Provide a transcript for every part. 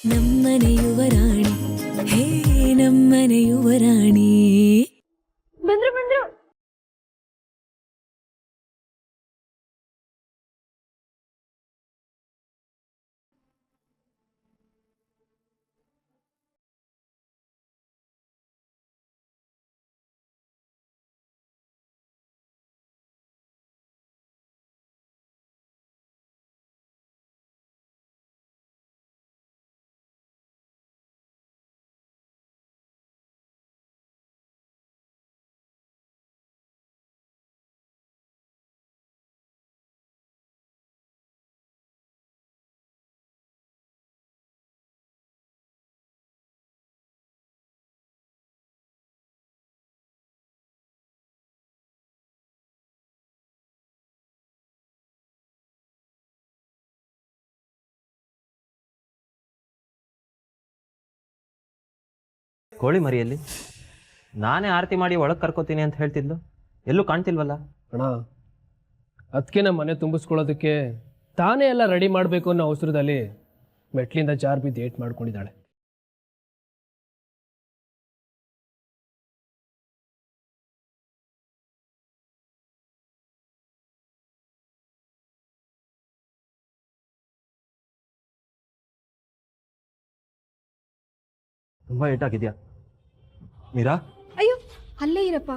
ನಮ್ಮನೆ ಯುವರಾಣಿ ಹೇ ನಮ್ಮನೆ ಯುವರಾಣಿ ಬಂದ್ರು ಬಂದ್ರು. ಕೋಳಿ ಮರಿಯಲ್ಲಿ ನಾನೇ ಆರತಿ ಮಾಡಿ ಒಳಗೆ ಕರ್ಕೋತೀನಿ ಅಂತ ಹೇಳ್ತಿದ್ಲು, ಎಲ್ಲೂ ಕಾಣ್ತಿಲ್ವಲ್ಲ ಅಣ್ಣ. ಅದಕ್ಕೆ ನಮ್ಮ ಮನೆ ತುಂಬಿಸ್ಕೊಳ್ಳೋದಕ್ಕೆ ತಾನೇ ಎಲ್ಲ ರೆಡಿ ಮಾಡಬೇಕು ಅನ್ನೋ ಅವಸರದಲ್ಲಿ ಮೆಟ್ಲಿಂದ ಜಾರ್ ಬಿದ್ದು ಏಟ್ ಮಾಡ್ಕೊಂಡಿದ್ದಾಳೆ. ತುಂಬಾ ಏಟಾಗಿದ್ಯಾ ಮೀರಾ? ಅಯ್ಯೋ ಅಲ್ಲೇ ಇರಪ್ಪ.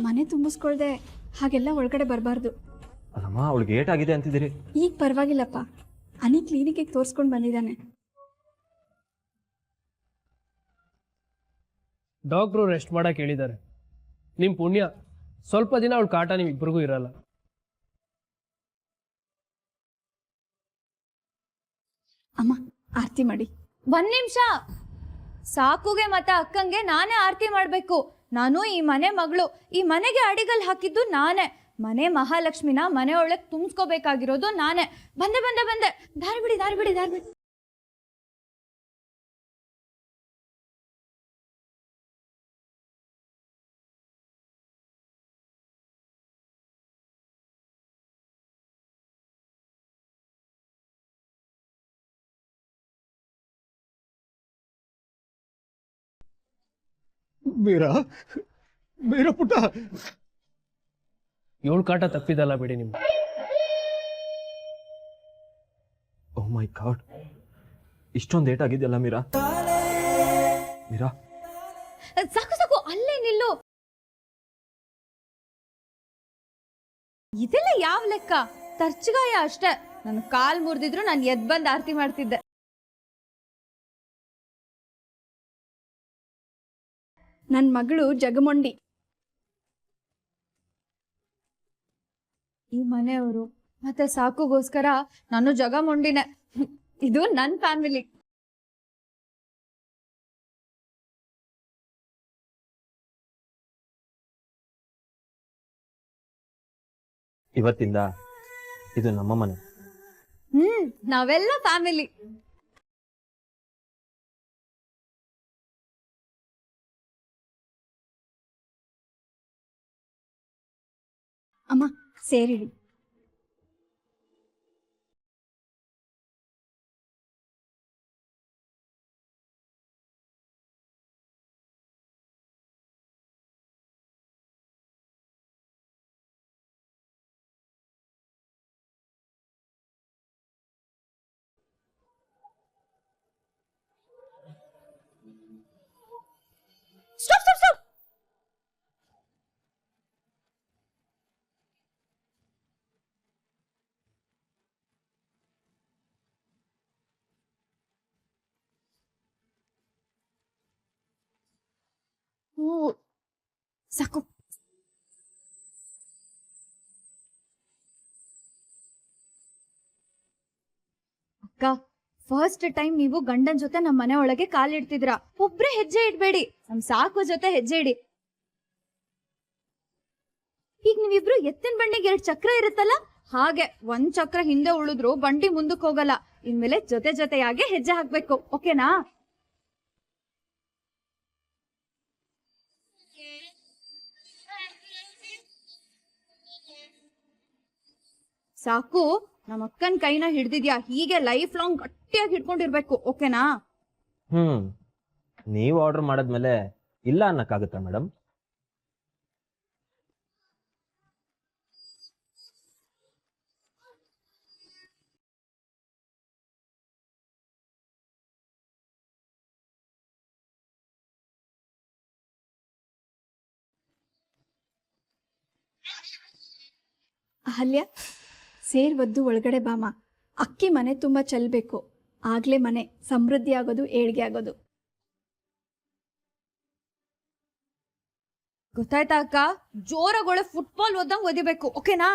ಮನೆ ತುಂಬಿಸ್ಕೊಳ್ದೆ ಹಾಗೆಲ್ಲ ಒಳಗಡೆ ಬರಬಾರ್ದು. ಅಲ್ಲಮ್ಮ, ಅವಳಿಗೆ ಏಟಾಗಿದೆ ಅಂತಿದ್ದೀರಿ. ಈಗ ಪರವಾಗಿಲ್ಲಪ್ಪ, ಅನಿ ಕ್ಲಿನಿಕ್ಗೆ ತೋರಿಸ್ಕೊಂಡು ಬಂದಿದ್ದಾನೆ. ಡಾಕ್ಟ್ರು ರೆಸ್ಟ್ ಮಾಡಕ್ಕೆ ಹೇಳಿದ್ದಾರೆ. ನಿಮ್ಮ ಪುಣ್ಯ ಸ್ವಲ್ಪ ದಿನ ಅವಳ ಕಾಟ ನಿಮ್ಮಿಬ್ಬರಿಗೂ ಇರಲ್ಲ. ಅಮ್ಮ ಆರತಿ ಮಾಡಿ. ಒಂದ್ ನಿಮಿಷ ಸಾಕುಗೆ ಮತ್ತೆ ಅಕ್ಕಂಗೆ ನಾನೇ ಆರತಿ ಮಾಡ್ಬೇಕು. ನಾನು ಈ ಮನೆ ಮಗಳು, ಈ ಮನೆಗೆ ಅಡಿಗಲ್ ಹಾಕಿದ್ದು ನಾನೇ. ಮನೆ ಮಹಾಲಕ್ಷ್ಮಿನ ಮನೆ ಒಳಗೆ ತುಂಬಿಸ್ಕೋಬೇಕಾಗಿರೋದು ನಾನೇ. ಬಂದೆ ಬಂದೆ ಬಂದೆ, ದಾರಿ ಬಿಡಿ ದಾರಿ ಬಿಡಿ ದಾರಿ ಬಿಡಿ. ಮೀರಾ, ಮೀರಾ ಪುಟ್ಟ, ಏಳು ಕಾಟ ತಪ್ಪಿದಲ್ಲ ಬಿಡಿ ನಿಮ್ಗೆ. ಓ ಮೈ ಗಾಡ್, ಇಷ್ಟೊಂದು ಏಟಾಗಿದೆಯಲ್ಲ ಮೀರಾ. ಮೀರಾ ಸಾಕು ಸಾಕು, ಅಲ್ಲೇ ನಿಲ್ಲು. ಇದೆಲ್ಲ ಯಾವ ಲೆಕ್ಕ? ತರ್ಚಗಾಯ ಅಷ್ಟೇ. ನನ್ನ ಕಾಲ್ ಮುರಿದಿದ್ರು ನಾನು ಎದ್ ಬಂದ್ ಆರತಿ ಮಾಡ್ತಿದ್ದೆ. ನನ್ನ ಮಗಳು ಜಗಮೊಂಡಿ. ಈ ಮನೆಯವರು ಮತ್ತೆ ಸಾಕುಗೋಸ್ಕರ ನಾನು ಜಗಮೊಂಡಿನೇ. ಇದು ನನ್ನ ಫ್ಯಾಮಿಲಿ. ಇವತ್ತಿಂದ ಇದು ನಮ್ಮ ಮನೆ. ನಾವೆಲ್ಲ ಫ್ಯಾಮಿಲಿ. ಅಮ್ಮ ಸೇರಿಡಿ. Stop stop stop. ಸಾಕು. ಅಕ್ಕ, ಫಸ್ಟ್ ಟೈಮ್ ನೀವು ಗಂಡನ್ ಜೊತೆ ನಮ್ಮ ಮನೆ ಒಳಗೆ ಕಾಲಿಡ್ತಿದ್ರ. ಒಬ್ರೇ ಹೆಜ್ಜೆ ಇಡ್ಬೇಡಿ, ನಮ್ ಸಾಕು ಜೊತೆ ಹೆಜ್ಜೆ ಇಡಿ. ಈಗ ನೀವಿಬ್ರು ಎತ್ತಿನ ಬಂಡಿಗೆ 2 ಚಕ್ರ ಇರುತ್ತಲ್ಲ, ಹಾಗೆ 1 ಚಕ್ರ ಹಿಂದೆ ಉಳಿದ್ರು ಬಂಡಿ ಮುಂದಕ್ಕೆ ಹೋಗಲ್ಲ. ಇನ್ಮೇಲೆ ಜೊತೆ ಜೊತೆಯಾಗೆ ಹೆಜ್ಜೆ ಹಾಕ್ಬೇಕು, ಓಕೆನಾ? ಸಾಕು, ನಮ್ಮ ಅಕ್ಕನ ಕೈನ ಹಿಡ್ದಿದ್ಯಾ, ಹೀಗೆ ಲೈಫ್ ಲಾಂಗ್ ಗಟ್ಟಿಯಾಗಿ ಹಿಡ್ಕೊಂಡಿರ್ಬೇಕು, ಓಕೆನಾ? ನೀವು ಆರ್ಡರ್ ಮಾಡಿದ್ಮೇಲೆ ಇಲ್ಲ ಅನ್ನಕ್ಕಾಗುತ್ತಾ ಮೇಡಮ್? ಅಹಲ್ಯ, ಸೇರ್ ಒದ್ದು ಒಳಗಡೆ ಬಾಮ. ಅಕ್ಕಿ ಮನೆ ತುಂಬ ಚೆಲ್ಲಬೇಕು, ಆಗ್ಲೇ ಮನೆ ಸಮೃದ್ಧಿ ಆಗೋದು, ಏಳ್ಗೆ ಆಗೋದು. ಗೊತ್ತಾಯ್ತಾ ಅಕ್ಕ? ಜೋರಾಗೊಳೆ ಫುಟ್ಬಾಲ್ ಓದಂಗ್ ಓದಿಬೇಕು, ಓಕೆನಾ?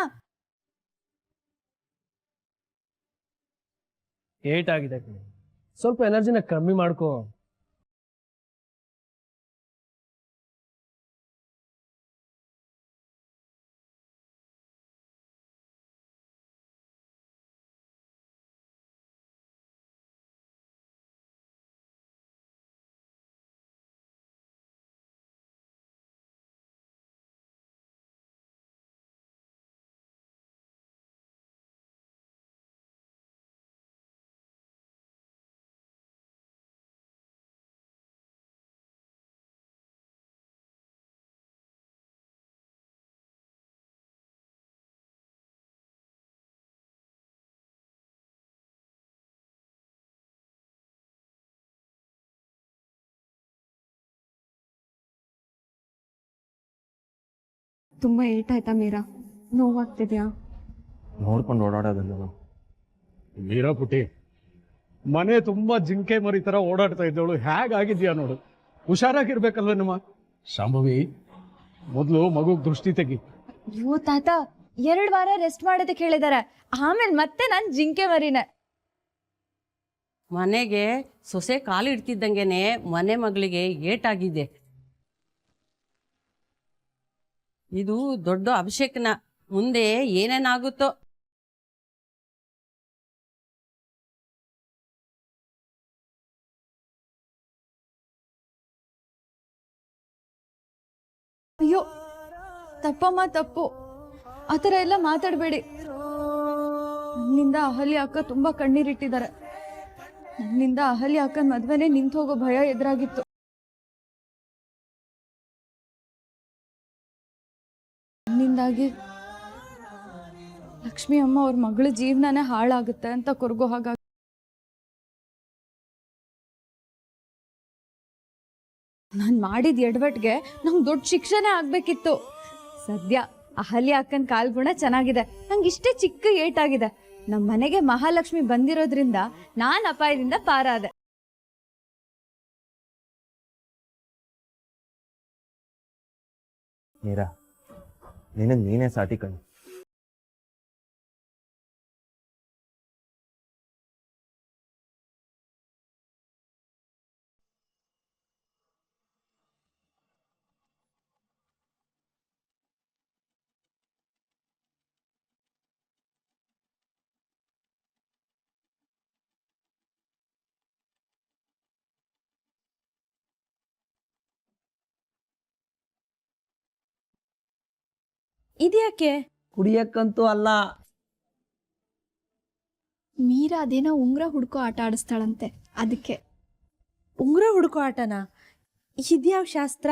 ಏಟ್ ಆಗಿದೆ ಕಣೆ, ಸ್ವಲ್ಪ ಎನರ್ಜಿನ ಕಮ್ಮಿ ಮಾಡ್ಕೋ. ತುಂಬ ಏಟಾಯ್ತಾ ಮೀರಾ? ನೋವಾಗ್ತಿದ್ಯಾ? ನೋಡ್ಕೊಂಡು ಓಡಾಡೋದಲ್ಲ. ಮೀರಾ ಪುಟಿ, ಮನೆ ತುಂಬಾ ಜಿಂಕೆ ಮರಿ ತರ ಓಡಾಡ್ತಾ ಇದ್ದವಳು ಹೇಗಾಗಿದ್ಯಾ ನೋಡು. ಹುಷಾರಾಗಿರ್ಬೇಕಲ್ವ ನಮ್ಮ ಶಾಂಭವಿ. ಮೊದಲು ಮಗುಗ್ ದೃಷ್ಟಿ ತೆಗಿ. ಅಯ್ಯೋ ತಾತ, 2 ವಾರ ರೆಸ್ಟ್ ಮಾಡೋದಕ್ಕೆ ಹೇಳಿದಾರೆ, ಆಮೇಲೆ ಮತ್ತೆ ನಾನ್ ಜಿಂಕೆ ಮರಿನೆ. ಮನೆಗೆ ಸೊಸೆ ಕಾಲಿಡ್ತಿದ್ದಂಗೆನೆ ಮನೆ ಮಗಳಿಗೆ ಏಟಾಗಿದೆ. ಇದು ದೊಡ್ಡ ಅಭಿಷೇಕನ, ಮುಂದೆ ಏನೇನಾಗುತ್ತೋ. ಅಯ್ಯೋ ತಪ್ಪಮ್ಮ, ತಪ್ಪು. ಆ ಥರ ಎಲ್ಲ ಮಾತಾಡಬೇಡಿ. ನನ್ನಿಂದ ಅಹಲ್ಯ ಅಕ್ಕ ತುಂಬಾ ಕಣ್ಣೀರಿಟ್ಟಿದ್ದಾರೆ. ನನ್ನಿಂದ ಅಹಲ್ಯ ಅಕ್ಕನ ಮದ್ವೆನೇ ನಿಂತು ಹೋಗೋ ಭಯ ಎದುರಾಗಿತ್ತು. ನನ್ನಿಂದಾಗಿ ಲಕ್ಷ್ಮಿ ಅಮ್ಮ ಅವ್ರ ಮಗಳ ಜೀವನನೇ ಹಾಳಾಗುತ್ತೆ ಅಂತ ಕೊರಗೋ ಹಾಗಾಗಿ ನಾನು ಮಾಡಿದ ಎಡವಟ್ಗೆ ನಂಗೆ ದೊಡ್ಡ ಶಿಕ್ಷೆನೇ ಆಗ್ಬೇಕಿತ್ತು. ಸದ್ಯ ಅಹಲ್ಯ ಅಕ್ಕನ ಕಾಲ್ಗುಣ ಚೆನ್ನಾಗಿದೆ, ನಂಗೆ ಇಷ್ಟೇ ಚಿಕ್ಕ ಏಟಾಗಿದೆ. ನಮ್ಮ ಮನೆಗೆ ಮಹಾಲಕ್ಷ್ಮಿ ಬಂದಿರೋದ್ರಿಂದ ನಾನ್ ಅಪಾಯದಿಂದ ಪಾರಾದೆ. ಮೀರಾ, ನಿನಗೆ ನೀನೇ ಸಾಟಿ ಕಣು. ಇದ್ಯಾಕೆ? ಕುಡಿಯಕ್ಕಂತೂ ಅಲ್ಲ. ಮೀರಾ ಅದೇನೋ ಉಂಗ್ರ ಹುಡ್ಕೋ ಆಟ ಆಡಿಸ್ತಾಳಂತೆ, ಅದಕ್ಕೆ. ಉಂಗ್ರ ಹುಡುಕೋ ಆಟನಾ? ಇದ್ಯಾವ ಶಾಸ್ತ್ರ?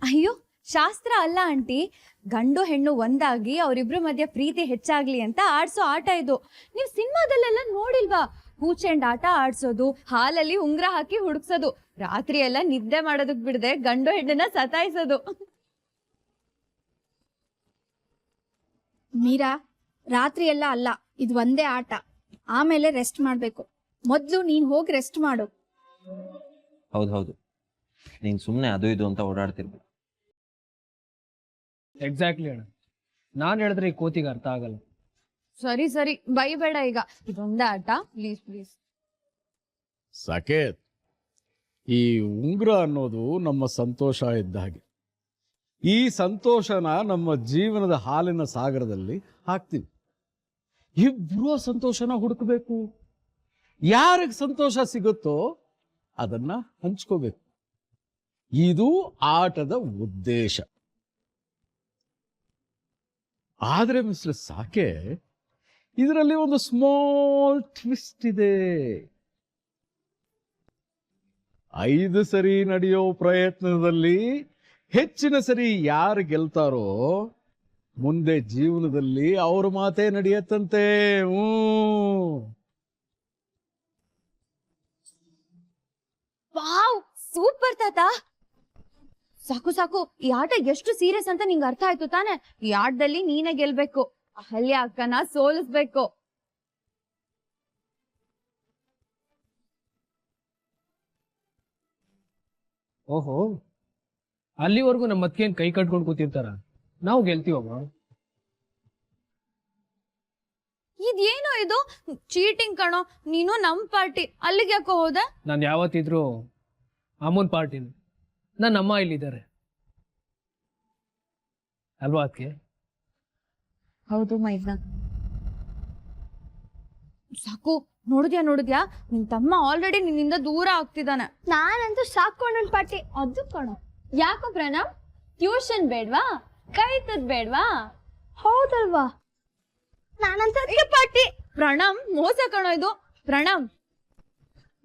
ಅಯ್ಯೋ, ಶಾಸ್ತ್ರ ಅಲ್ಲ ಆಂಟಿ, ಗಂಡು ಹೆಣ್ಣು ಒಂದಾಗಿ ಅವರಿಬ್ರು ಮಧ್ಯೆ ಪ್ರೀತಿ ಹೆಚ್ಚಾಗ್ಲಿ ಅಂತ ಆಡ್ಸೋ ಆಟ ಇದು. ನೀವು ಸಿನಿಮಾದಲ್ಲೆಲ್ಲ ನೋಡಿಲ್ವಾ? ಹೂಚೆಂಡ್ ಆಟ ಆಡ್ಸೋದು, ಹಾಲಲ್ಲಿ ಉಂಗ್ರ ಹಾಕಿ ಹುಡುಕ್ಸೋದು, ರಾತ್ರಿ ಎಲ್ಲ ನಿದ್ದೆ ಮಾಡೋದಕ್ ಬಿಡದೆ ಗಂಡು ಹೆಣ್ಣನ್ನ ಸತಾಯಿಸೋದು. ಮೀರಾ, ರಾತ್ರಿ ಎಲ್ಲ ಅಲ್ಲ, ಇದು ಒಂದೇ ಆಟ. ಆಮೇಲೆ ರೆಸ್ಟ್ ಮಾಡಬೇಕು. ಮೊದಲು ನೀನು ಹೋಗಿ ರೆಸ್ಟ್ ಮಾಡು. ಹೌದು, ನೀನು ಸುಮ್ಮನೆ ಅದು ಇದು ಅಂತ ಓಡಾಡ್ತಿರ್ಬೇಕು. ಎಕ್ಸಾಕ್ಟ್ಲಿ ಅಣ್ಣ, ನಾನು ಹೇಳಿದ್ರೆ ಈ ಕೋತಿಗೆ ಅರ್ಥ ಆಗಲ್ಲ. ಸರಿ ಸರಿ, ಬೈಬೇಡ ಈಗ, ಇದೊಂದೇ ಆಟ, ಪ್ಲೀಸ್ ಪ್ಲೀಸ್. ಸಾಕೇತ್, ಈ ಉಂಗುರ ಅನ್ನೋದು ನಮ್ಮ ಸಂತೋಷ ಇದ್ದ ಹಾಗೆ. ಈ ಸಂತೋಷನ ನಮ್ಮ ಜೀವನದ ಹಾಲಿನ ಸಾಗರದಲ್ಲಿ ಹಾಕ್ತೀವಿ. ಇಬ್ರು ಸಂತೋಷನ ಹುಡುಕಬೇಕು. ಯಾರಿಗೆ ಸಂತೋಷ ಸಿಗುತ್ತೋ ಅದನ್ನ ಹಂಚ್ಕೋಬೇಕು. ಇದು ಆಟದ ಉದ್ದೇಶ. ಆದ್ರೆ ಮಿಸ್ಟರ್ ಸಾಕೆ, ಇದರಲ್ಲಿ ಒಂದು ಸ್ಮಾಲ್ ಟ್ವಿಸ್ಟ್ ಇದೆ. 5 ಸರಿ ನಡೆಯೋ ಪ್ರಯತ್ನದಲ್ಲಿ ಹೆಚ್ಚಿನ ಸರಿ ಯಾರು ಗೆಲ್ತಾರೋ ಮುಂದೆ ಜೀವನದಲ್ಲಿ ಅವ್ರ ಮಾತೇ ನಡೆಯತ್ತಂತೆ. ವಾವ್, ಸೂಪರ್ ತಾತ. ಸಾಕು ಸಾಕು, ಈ ಆಟ ಎಷ್ಟು ಸೀರಿಯಸ್ ಅಂತ ನಿಂಗೆ ಅರ್ಥ ಆಯ್ತು ತಾನೆ? ಈ ಆಟದಲ್ಲಿ ನೀನೇ ಗೆಲ್ಬೇಕು, ಅಹಲ್ಯ ಅಕ್ಕನ ಸೋಲಿಸ್ಬೇಕು. ಓಹೋ, ಅಲ್ಲಿವರೆಗೂ ನಮ್ಮ ಅತ್ತಿಗೆನ್ ಕೈ ಕಟ್ಕೊಂಡು ಕೂತಿರ್ತಾರ, ನಾವು ಗೆಲ್ತೀವಮ್ಮ. ಇದೇನೋ ಇದು ಚೀಟಿಂಗ್ ಕಣೋ. ನೀನು ನಮ್ ಪಾರ್ಟಿ, ಅಲ್ಲಿಗೆ ಯಾಕೋ ಹೋದೆ? ನಾನು ಯಾವತ್ತಿದ್ರು ಅಮ್ಮನ ಪಾರ್ಟಿನ, ನನ್ನ ಅಮ್ಮ ಇಲ್ಲಿದ್ದಾರೆ ಅಲ್ವಾ ಅದಕ್ಕೆ? ಹೌದು ಮೈದ್ನ. ಸಾಕು, ನೋಡಿದ್ಯಾ ನಿನ್ ತಮ್ಮ ಆಲ್ರೆಡಿ ನಿನ್ನಿಂದ ದೂರ ಆಗ್ತಿದ್ದಾನೆ. ನಾನಂತೂ ಸಾಕೊಂಡ್ ಪಾರ್ಟಿ ಅದು ಕಣೋ. ಯಾಕೋ ಪ್ರಣಮ್, ಟ್ಯೂಷನ್ ಬೇಡ್ವಾ? ಕೈತದ್ ಬೇಡ್ವಾ? ಹೌದಲ್ವಾ? ನಾನಂತ ಪಾರ್ಟಿ. ಪ್ರಣಮ್, ಮೋಸ ಕಣೋ ಇದು. ಪ್ರಣಮ್,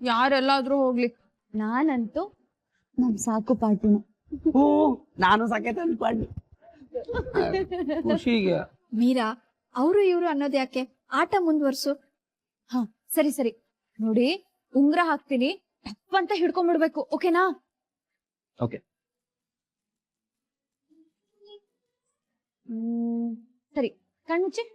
ಯಾರೆಲ್ಲಾದ್ರೂ ಹೋಗ್ಲಿ, ನಾನಂತೂ ನಮ್ ಸಾಕು ಪಾರ್ಟಿನ. ನಾನು ಸಾಕೈತೆ ಪಾರ್ಟಿ. ಖುಷಿಗೆ ಮೀರಾ, ಅವರು ಇವರು ಅನ್ನೋದು ಯಾಕೆ? ಆಟ ಮುಂದುವರ್ಸು. ಹಾ ಸರಿ ಸರಿ. ನೋಡಿ, ಉಂಗ್ರ ಹಾಕ್ತೀನಿ, ಟಪ್ ಅಂತ ಹಿಡ್ಕೊಂಡ್ಬಿಡ್ಬೇಕು, ಓಕೆನಾ? ಓಕೆ. ಸರಿ, ಕಣ್ಮುಚ್ಚಿ.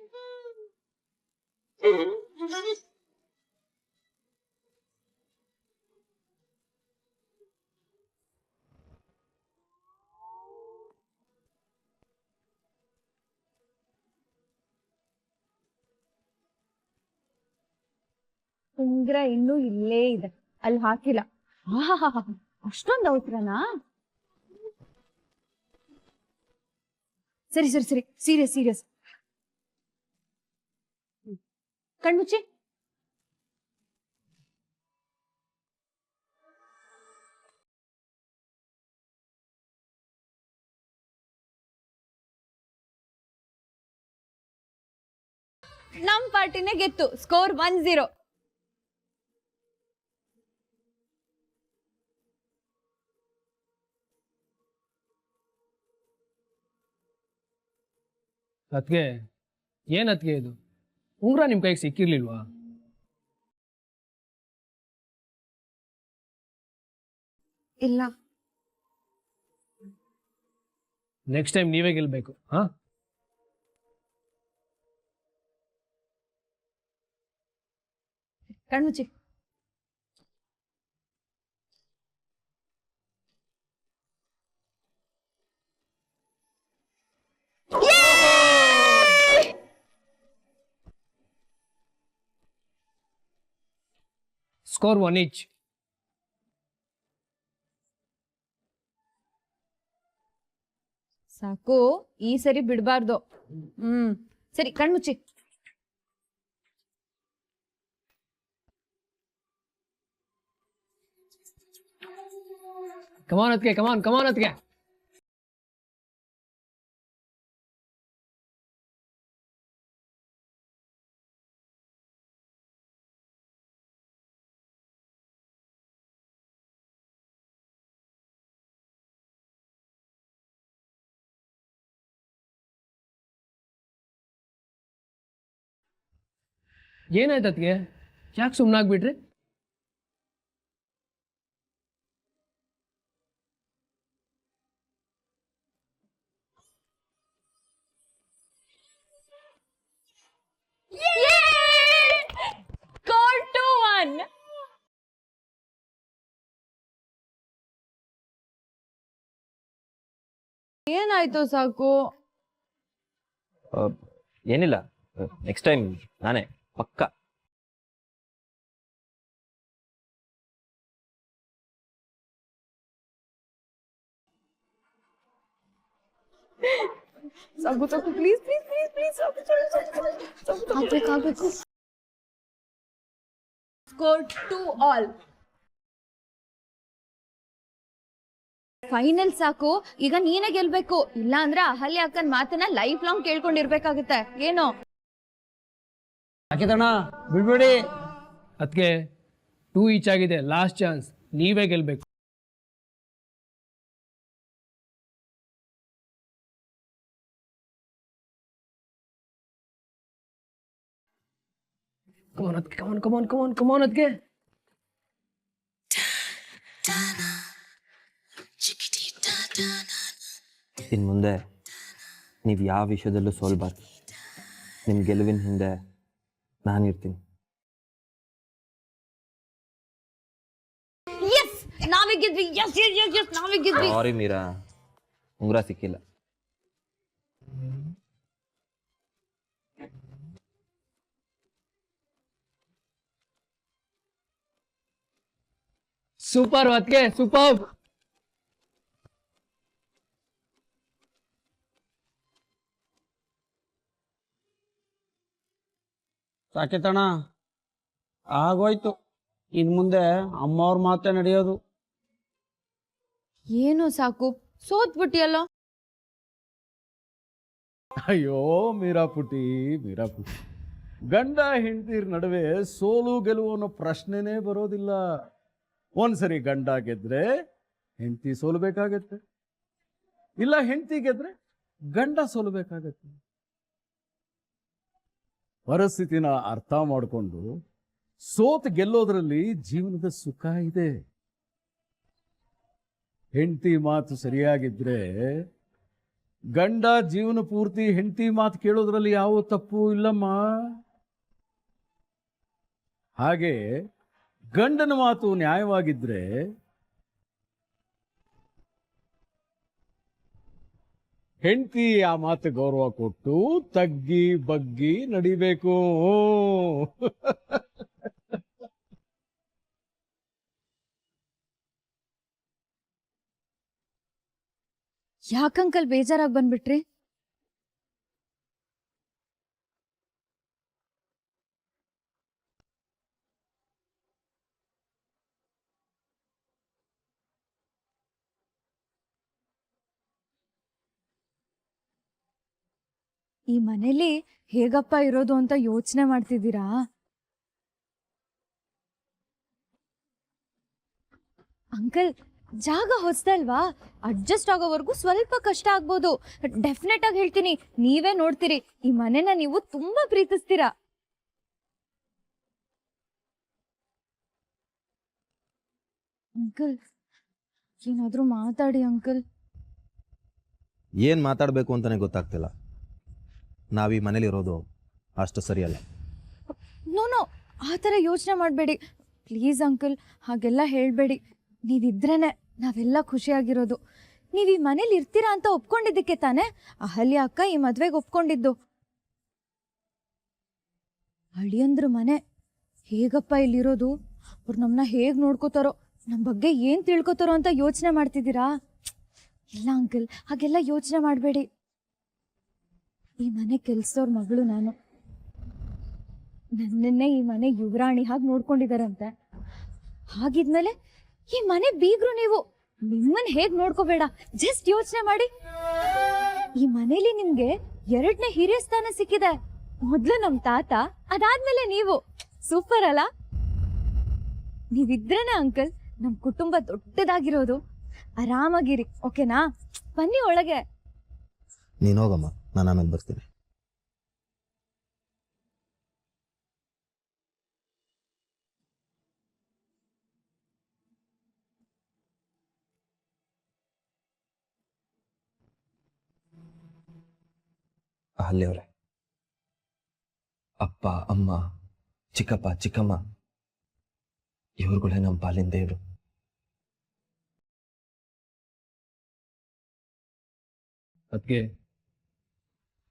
ಉಂಗ್ರ ಇನ್ನೂ ಇಲ್ಲೇ ಇದೆ, ಅಲ್ಲಿ ಹಾಕಿಲ್ಲ. ಅಷ್ಟೊಂದು ಅವಸರನಾ? ಸರಿ ಸರಿ ಸರಿ, ಸೀರಿಯಸ್. ಕಣ್ಮುಚ್ಚಿ. ನಮ್ ಪಾರ್ಟಿನೇ ಗೆತ್ತು, ಸ್ಕೋರ್ 1-0. ಅದ್ಗೆ ಏನ್ ಅದ್ಗೆ ಇದು ಉಂಗ್ರ ನಿಮ್ ಕೈಗೆ ಸಿಕ್ಕಿರ್ಲಿಲ್ವಾ? ಇಲ್ಲ, ನೆಕ್ಸ್ಟ್ ಟೈಮ್ ನೀವೇ ಗೆಲ್ಬೇಕು. ಹಾ, ಕಣ್ಮುಚ್ಚಿ. Score 1 each. ಸಾಕು, ಈ ಸರಿ ಬಿಡ್ಬಾರ್ದು. ಸರಿ, ಕಣ್ಮುಚ್ಚಿ. ಕಮಾನ್ ಅದ್ಗೆ, ಕಮಾನ್ ಅದ್ಗೆ. ಏನಾಯ್ತು ಅದ್ಗೆ? ಯಾಕೆ ಸುಮ್ಮನಾಗ್ಬಿಟ್ರಿ? Score 2-1. ಏನಾಯ್ತು ಸಾಕು? ಏನಿಲ್ಲ, ನೆಕ್ಸ್ಟ್ ಟೈಮ್ ನಾನೇ ಪಕ್ಕ. ಸಾಕು ಸಾಕು, ಪ್ಲೀಸ್ ಪ್ಲೀಸ್ ಪ್ಲೀಸ್ ಪ್ಲೀಸ್, ಆಗ್ಬೇಕು. Score 2-all. ಫೈನಲ್ ಸಾಕು, ಈಗ ನೀನೇ ಗೆಲ್ಬೇಕು, ಇಲ್ಲ ಅಂದ್ರೆ ಅಹಲ್ಯ ಅಕ್ಕನ್ ಮಾತನ್ನ ಲೈಫ್ ಲಾಂಗ್ ಕೇಳ್ಕೊಂಡಿರ್ಬೇಕಾಗುತ್ತೆ. ಏನೋ ಸಾಕಿತಣ್ಣ ಬಿಡ್ಬೇಡಿ. ಅದಕ್ಕೆ 2 ಈಚ್ ಆಗಿದೆ, ಲಾಸ್ಟ್ ಚಾನ್ಸ್, ನೀವೇ ಗೆಲ್ಬೇಕು. ಕಮಾನ್ ಅದಕ್ಕೆ, ಕಮಾನ್ ಕಮಾನ್ ಕಮಾನ್ ಕಮಾನ್ ಅದಕ್ಕೆ. ಇನ್ನು ಮುಂದೆ ನೀವು ಯಾವ ವಿಷಯದಲ್ಲೂ ಸೋಲ್ಬಾರ್ದು. ನಿಮ್ಮ ಗೆಲುವಿನ ಹಿಂದೆ ನಾನಿರ್ತೀನಿ. ನಾವೇ ಗೆದ್ವಿ. ಎಸ್ ಎಸ್ ಎಸ್ ಎಸ್ ನಾವೇ ಗೆದ್ವಿ. ಸಾರಿ ಮೀರಾ, ಉಂಗುರ ಸಿಕ್ಕಿಲ್ಲ. ಸೂಪರ್ ಅದಕ್ಕೆ, ಸೂಪರ್. ಸಾಕಿತಣ್ಣ ಆಗೋಯ್ತು. ಇನ್ ಮುಂದೆ ಅಮ್ಮವ್ರ ಮಾತೇ ನಡೆಯೋದು. ಏನು ಸಾಕು, ಸೋತ್ಬಿಟ್ಟಿಯಲ್ಲ. ಅಯ್ಯೋ ಮೀರಾಪುಟಿ, ಗಂಡ ಹೆಂಡತಿರ ನಡುವೆ ಸೋಲು ಗೆಲುವು ಅನ್ನೋ ಪ್ರಶ್ನೆನೇ ಬರೋದಿಲ್ಲ. ಒಂದ್ಸರಿ ಗಂಡ ಗೆದ್ರೆ ಹೆಂಡತಿ ಸೋಲ್ಬೇಕಾಗತ್ತೆ, ಇಲ್ಲ ಹೆಂಡತಿ ಗೆದ್ರೆ ಗಂಡ ಸೋಲ್ಬೇಕಾಗತ್ತೆ. ಪರಿಸ್ಥಿತಿನ ಅರ್ಥ ಮಾಡಿಕೊಂಡು ಸೋತ್ ಗೆಲ್ಲೋದ್ರಲ್ಲಿ ಜೀವನದ ಸುಖ ಇದೆ. ಹೆಂಡತಿ ಮಾತು ಸರಿಯಾಗಿದ್ರೆ ಗಂಡ ಜೀವನ ಪೂರ್ತಿ ಹೆಂಡತಿ ಮಾತು ಕೇಳೋದ್ರಲ್ಲಿ ಯಾವ ತಪ್ಪು ಇಲ್ಲಮ್ಮ. ಹಾಗೆ ಗಂಡನ ಮಾತು ನ್ಯಾಯವಾಗಿದ್ರೆ ಹೆಂಡತಿ ಆ ಮಾತು ಗೌರವ ಕೊಟ್ಟು ತಗ್ಗಿ ಬಗ್ಗಿ ನಡಿಬೇಕು. ಯಾಕಂಕಲ್ ಬೇಜಾರಾಗಿ ಬಂದ್ಬಿಟ್ರಿ? ಈ ಮನೇಲಿ ಹೇಗಪ್ಪ ಇರೋದು ಅಂತ ಯೋಚನೆ ಮಾಡ್ತಿದ್ದೀರಾ? ಅಂಕಲ್, ಜಾಗ ಹೊಸದಲ್ವಾ, ಅಡ್ಜಸ್ಟ್ ಆಗೋವರೆಗೂ ಸ್ವಲ್ಪ ಕಷ್ಟ ಆಗ್ಬೋದು. ಡೆಫಿನೆಟ್ ಆಗಿ ಹೇಳ್ತೀನಿ, ನೀವೇ ನೋಡ್ತೀರಿ, ಈ ಮನೆನ ನೀವು ತುಂಬಾ ಪ್ರೀತಿಸ್ತೀರಾ. ಅಂಕಲ್, ಏನಾದ್ರೂ ಮಾತಾಡಿ ಅಂಕಲ್. ಏನು ಮಾತಾಡಬೇಕು ಅಂತಲೇ ಗೊತ್ತಾಗ್ತಿಲ್ಲ. ನಾವು ಈ ಮನೇಲಿ ಇರೋದು ಅಷ್ಟು ಸರಿಯಲ್ಲ. ನೋ, ಆ ಥರ ಯೋಚನೆ ಮಾಡಬೇಡಿ ಪ್ಲೀಸ್ ಅಂಕಲ್, ಹಾಗೆಲ್ಲ ಹೇಳಬೇಡಿ. ನೀವಿದ್ರೇನೆ ನಾವೆಲ್ಲ ಖುಷಿಯಾಗಿರೋದು. ನೀವು ಈ ಮನೇಲಿ ಇರ್ತೀರಾ ಅಂತ ಒಪ್ಕೊಂಡಿದ್ದಕ್ಕೆ ತಾನೇ ಅಹಲ್ಯ ಅಕ್ಕ ಈ ಮದ್ವೆಗೆ ಒಪ್ಕೊಂಡಿದ್ದು. ಅಳಿಯಂದ್ರ ಮನೆ, ಹೇಗಪ್ಪ ಇಲ್ಲಿರೋದು? ಅವ್ರು ನಮ್ಮನ್ನ ಹೇಗೆ ನೋಡ್ಕೋತಾರೋ, ನಮ್ಮ ಬಗ್ಗೆ ಏನು ತಿಳ್ಕೊತಾರೋ ಅಂತ ಯೋಚನೆ ಮಾಡ್ತಿದ್ದೀರಾ? ಇಲ್ಲ ಅಂಕಲ್, ಹಾಗೆಲ್ಲ ಯೋಚನೆ ಮಾಡಬೇಡಿ. ಈ ಮನೆ ಕೆಲ್ಸದವ್ರ ಮಗಳು ನಾನು. ನನ್ನನ್ನೇ ಈ ಮನೆ ಯುವರಾಣಿ ಹಾಗೆ ನೋಡ್ಕೊಂಡಿದಾರಂತೆ. ಹಾಗಿದ್ಮೇಲೆ ಈ ಮನೆ ಬೀಗ್ರು ನೀವು, ನಿಮ್ಮನ್ನ ಹೇಗ್ ನೋಡ್ಕೋಬೇಡ, ಜಸ್ಟ್ ಯೋಚನೆ ಮಾಡಿ. ಈ ಮನೇಲಿ ನಿಮ್ಗೆ 2ನೇ ಹಿರಿಯ ಸ್ಥಾನ ಸಿಕ್ಕಿದೆ. ಮೊದ್ಲು ನಮ್ ತಾತ, ಅದಾದ್ಮೇಲೆ ನೀವು. ಸೂಪರ್ ಅಲ್ಲ? ನೀವಿದ್ರೇನೆ ಅಂಕಲ್ ನಮ್ ಕುಟುಂಬ ದೊಡ್ಡದಾಗಿರೋದು. ಆರಾಮಾಗಿರಿ, ಓಕೆನಾ? ಬನ್ನಿ ಒಳಗೆ. ನೀನು ಹೋಗಮ್ಮ, ನಾನು ಆಮೇಲೆ ಬರ್ತೀನಿ. ಅಹಲ್ಯವರೇ, ಅಪ್ಪ ಅಮ್ಮ ಚಿಕ್ಕಪ್ಪ ಚಿಕ್ಕಮ್ಮ ಇವ್ರುಗಳೇ ನಮ್ಮ ಪಾಲಿನ ದೇವರು. ಅದಕ್ಕೆ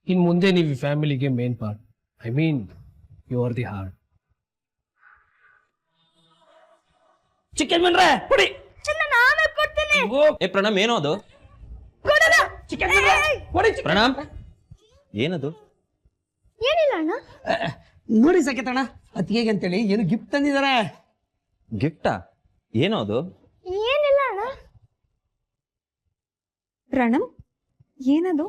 ಇನ್ ಮುಂದೆ ನೀವು ಈ ಫ್ಯಾಮಿಲಿಗೆ main part. I mean you are the heart. Chicken ಬಂದ್ರೆ ಕೊಡಿ. ಏ ಪ್ರಣಮ್, ಏನೋ ಅದು? ಪ್ರಣಮ್, ಏನದು? ಏನಿಲ್ಲ ಅಣ್ಣ. ನೋಡಿ ಸಾಕೇತಣ್ಣ, ಅತ್ತಿಗೆಗೆ ಅಂತೇಳಿ ಏನು ಗಿಫ್ಟ್ ತಂದಿದ್ದಾರೆ. ಗಿಫ್ಟಾ? ಏನೋ ಅದು? ಏನಿಲ್ಲ ಅಣ್ಣ. ಪ್ರಣಮ್, ಏನದು?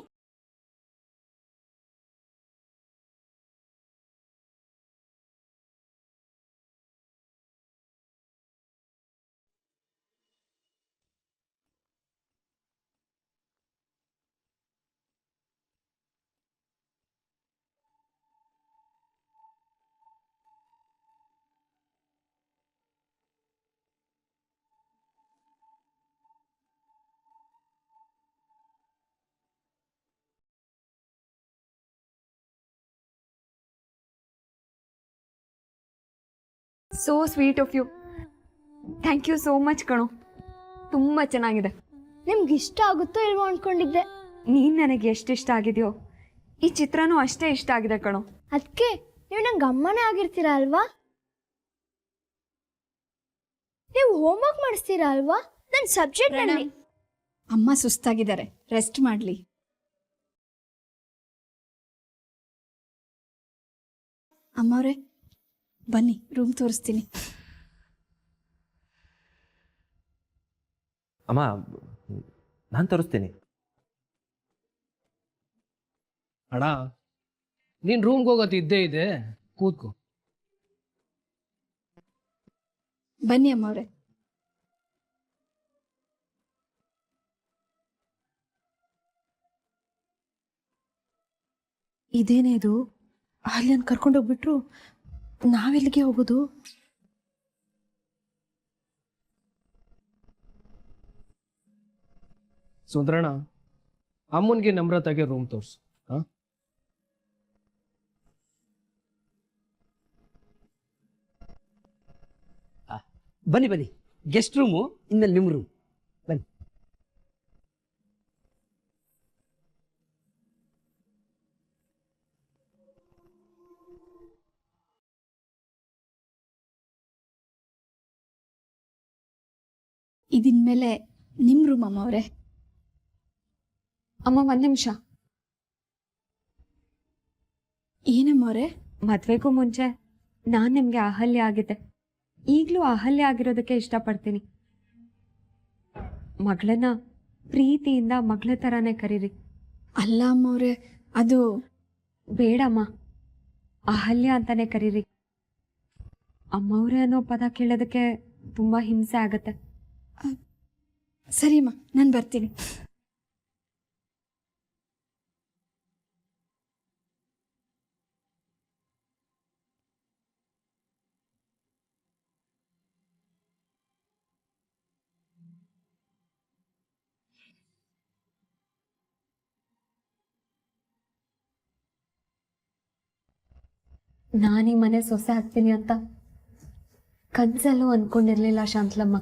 So sweet of you. Thank you so much ಕಣೋ. ತುಂಬ ಚೆನ್ನಾಗಿದೆ. ನಿಮ್ಗೆ ಇಷ್ಟ ಆಗುತ್ತೋ ಇಲ್ವೋ ಅನ್ಕೊಂಡಿದ್ದೆ. ನೀನು ನನಗೆ ಎಷ್ಟು ಇಷ್ಟ ಆಗಿದೆಯೋ ಈ ಚಿತ್ರನೂ ಅಷ್ಟೇ ಇಷ್ಟ ಆಗಿದೆ ಕಣೋ. ಅದಕ್ಕೆ ನೀವು ನಂಗೆ ಅಮ್ಮನೇ ಆಗಿರ್ತೀರಾ ಅಲ್ವಾ? ನೀವು ಹೋಮ್ವರ್ಕ್ ಮಾಡಿಸ್ತೀರಾ ಅಲ್ವಾ ನನ್ನ ಸಬ್ಜೆಕ್ಟ್? ಅಮ್ಮ ಸುಸ್ತಾಗಿದ್ದಾರೆ, ರೆಸ್ಟ್ ಮಾಡಲಿ. ಅಮ್ಮವ್ರೆ ಬನ್ನಿ, ರೂಮ್ ತೋರಿಸ್ತೀನಿ. ಅಮ್ಮ ನಾನು ತೋರಿಸ್ತೀನಿ. ಅಣ್ಣ ನೀನು ರೂಮ್ಗೆ ಹೋಗೋದು ಇದ್ದೇ ಇದೆ, ಕೂತ್ಕೋ. ಬನ್ನಿ ಅಮ್ಮವ್ರೆ. ಇದೇನೇದು? ಅಲ್ಲಿಂದ ಕರ್ಕೊಂಡೋಗ್ಬಿಟ್ರು, ನಾವೆಲ್ಲಿಗೆ ಹೋಗೋದು? ಸುಂದ್ರಣ್ಣ, ಅಮ್ಮನಿಗೆ ನಮ್ರತಾಗೆ ರೂಮ್ ತೋರಿಸು. ಹಾಂ, ಬನ್ನಿ ಬನ್ನಿ, ಗೆಸ್ಟ್ ರೂಮು, ಇನ್ಮೇಲೆ ನಿಮ್ಮ ರೂಮ್. ಬನ್ನಿ. ಇದಿನ್ಮೇಲೆ ನಿಮ್ಮ ರೂಮ್ ಅಮ್ಮವ್ರೆ. ಅಮ್ಮ ಒಂದು ನಿಮಿಷ. ಏನಮ್ಮವ್ರೆ? ಮದುವೆಗೂ ಮುಂಚೆ ನಾನು ನಿಮಗೆ ಅಹಲ್ಯ ಆಗಿದ್ದೆ. ಈಗಲೂ ಅಹಲ್ಯ ಆಗಿರೋದಕ್ಕೆ ಇಷ್ಟಪಡ್ತೀನಿ. ಮಗಳನ್ನ ಪ್ರೀತಿಯಿಂದ ಮಗಳ ಥರನೇ ಕರೀರಿ. ಅಲ್ಲ ಅಮ್ಮವ್ರೆ, ಅದು ಬೇಡಮ್ಮ, ಅಹಲ್ಯ ಅಂತಾನೆ ಕರೀರಿ. ಅಮ್ಮವ್ರೆ ಅನ್ನೋ ಪದ ಕೇಳೋದಕ್ಕೆ ತುಂಬ ಹಿಂಸೆ ಆಗತ್ತೆ. ಸರಿಯಮ್ಮ, ನಾನು ಬರ್ತೀನಿ. ನಾನು ಈ ಮನೆ ಸೊಸೆ ಆಗ್ತೀನಿ ಅಂತ ಕನ್ಸಲ್ಲೂ ಅಂದ್ಕೊಂಡಿರ್ಲಿಲ್ಲ ಶಾಂತಲಮ್ಮ.